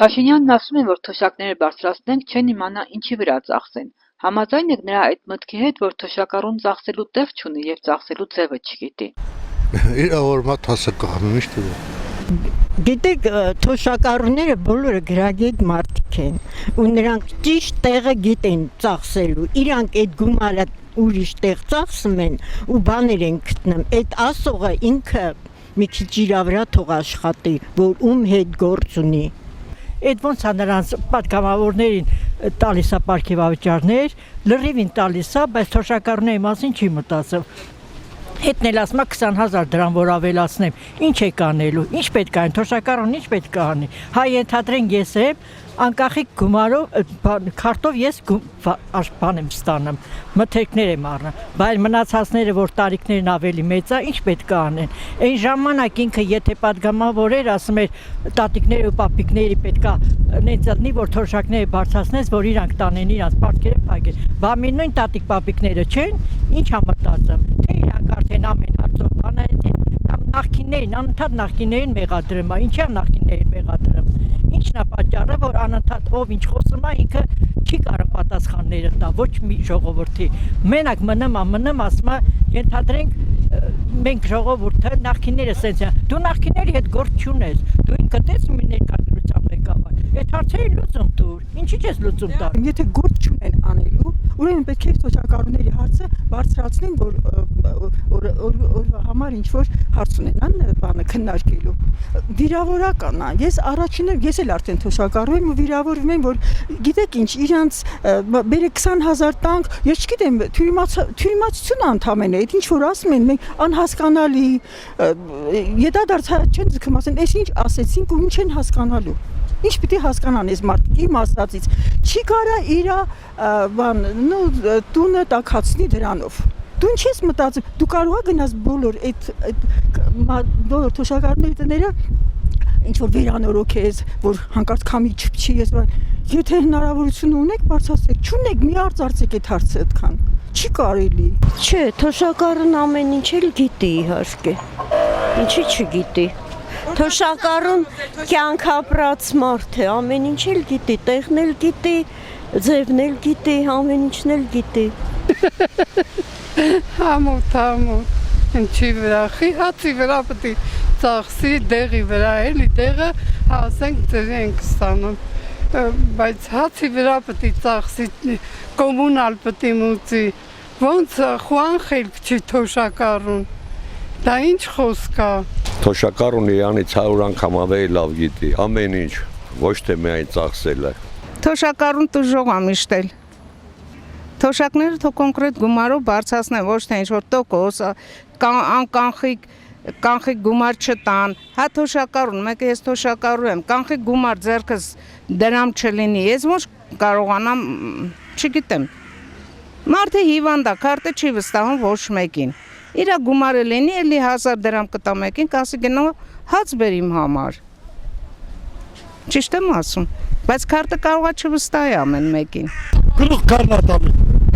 Փաշինյանն ասում է, որ թոշակները բարձրացնենք, չեն իմանա ինչի վրա ծախսեն։ Համաձայն եք նրա այդ մտքի հետ, որ թոշակառուն ծախսելու տեղ չունի եւ ծախսելու ձևը չգիտի։ Իրավորմա թասակառուն ինչ դու։ Գիտեք, թոշակառուները բոլորը գրագետ մարդիկ են, ու նրանք ճիշտ տեղը գիտեն ծախսելու։ Իրանք այդ գումարը ուրիշ տեղ ծախսում են ու բաներ են գտնում։ Այդ ասողը ինքը մի քիչ իր վրա թող աշխատի, որ ում հետ գործ ունի։ Այդ ոնց է նրանց պատգամավորներին տալիս է պարգևավճարներ, լրիվին տալիս է, բայց թոշակառուների մասին չի մտածում։ Հետն էլ ասում է 20,000 դրամ որ ավելացնեմ, ինչ է կանելու, ինչ պետք է անի, թոշակառուն ինչ պետք է անի։ Հայ ենթադրենք ես եմ, անկախիկ գումարով, քարտով ես բան եմ ստանում, մթերքներ եմ առնում, բայց մնացածները, որ տարիքներն ավելի մեծ է, ինչ պետք է անեն։ Այն ժամանակ ինքը եթե պատգամավոր էր, ասում էր տատիկները ու պապիկների պետք է նենց դնի, որ թոշակները բարձրացնես, որ իրանք տանեն իրանց պարտքերը փակեն։ Բա մի նույն տատիկ պապիկները չեն, ինչ է մտածում, թե իրանք արդեն ամեն հարցով բանը նախկիններին, անընդհատ նախկիններին մեղադրում է, ինչի՞ է նախկիններին մեղադրում։ Ինչն է պատճառը, որ անընդհատ ով ինչ խոսում է, ինքը չի կարող պատասխանները տա, ոչ մի ժողովրդի։ Մենակ մնում, ասում է, ենթադրենք մենք ժողովուրդը նախկինները սենց են։ Դու նախկինների հետ գործ չունես, դու ինքդ ես մի ներկայացության ղեկավար։ Այդ հարցերը լուծում տուր, ինչի՞ ես լուծում տա։ Եթե գործ չունեն անելու, ուրեմն պետք է թոշակառուների հարցը բարձրացնեն, որ օրվա համար ինչ որ հարց ունենան, բանը քննարկելու։ Վիրավորական է։ Ես առաջինը ես էլ արդեն թոշակառու եմ ու վիրավորվում եմ, որ գիտեք ինչ, իրանց բերե 20,000 տանք, ես չգիտեմ, թյուրիմացություն ընդամենը, այդ ինչ որ ասում են, մենք անհասկանալի, յետադարձ չեն ձգում, ասեն, այս ինչ ասեցինք ու ինչ են հասկանալու։ Ինչ պիտի հասկանան այս մարդիկ իմ ասածից։ Չի կարա իրա տունը տաքացնի դրանով։ Դու ինչ ես մտածում, դու կարող ես գնաս բոլոր բոլոր թոշակառուների տները ինչ որ վերանորոգ ես, որ հանկարծ քամի չփչի ես, եթե հնարավորություն ունեք, բարձրացեք, չունեք, մի արծարծեք այդ հարցը այդքան։ Չի կարելի։ Չէ, թոշակառուն ամեն ինչ էլ գիտի իհարկե։ Ինչի չգիտի։ Թոշակառուն կյանք ապրած մարդ է, ամեն ինչ էլ գիտի, տեղն էլ գիտի, ձևն էլ գիտի, ամեն ինչն էլ գիտի։ Համոտ, ինչի վրա, հացի վրա պետք է ծախսի, դեղի վրա էլի, դեղը հասենք ձևի ենք ստանում, բայց հացի վրա պետք է ծախսի, կոմունալ պետք է մուծի, ոնց խուան խելք չի թոշակառուն, դա ինչ խոսք է։ Թոշակառունը իրանից 100 անգամ ավելի լավ գիտի, ամեն ինչ, ոչ թե միայն ծախսելը։ Թոշակառուն տուժող է միշտել։ Թոշակները թող կոնկրետ գումարով բարձրացնեն, ոչ թե ինչ-որ տոկոս, կանխիկ գումար չտան։ Հա թոշակառուն, մեկը ես թոշակառու եմ, կանխիկ գումար ձեռքս դրամ չլինի, ես ոչ կարողանամ, չգիտեմ։ Մարդը հիվանդ է, քարտը չի վստահում ոչ մեկին։ Իրա գումարը լինի, էլի 1000 դրամ կտա մեկին, կասի գնա հաց բեր իմ համար։ Ճիշտ եմ ասում, բայց քարտը կարող է չվստահի ամեն մեկին։ Գլուխ կարնատալի։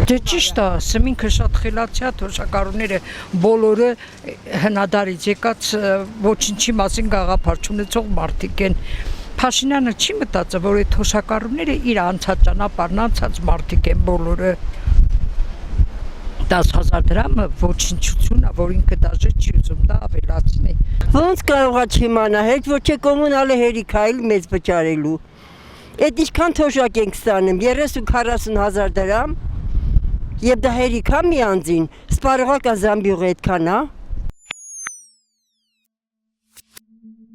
Դե ճիշտ է, սմինքը շատ խելացի է, թոշակառուները բոլորը հնադարից եկած ոչինչի մասին գաղափար չունեցող մարդիկ են։ Փաշինյանը չի մտածում, որ այդ թոշակառուները իր անցած ճանապարհն անցած մարդիկ են բոլորը։ 10,000 դրամը ոչնչություն է, որ ինքը դաժե չի ուզում դա ավելացնի։ Ոնց կարող է չիմանա, հետ ոչ է կոմունալը հերիք է մեզ վճարելու։ Այդ ինչքան թոշակ ենք ստանում, 30-40,000 դրամ, եւ դա հերիք է մի անձին, սպառողական զամբյուղը այդքան է։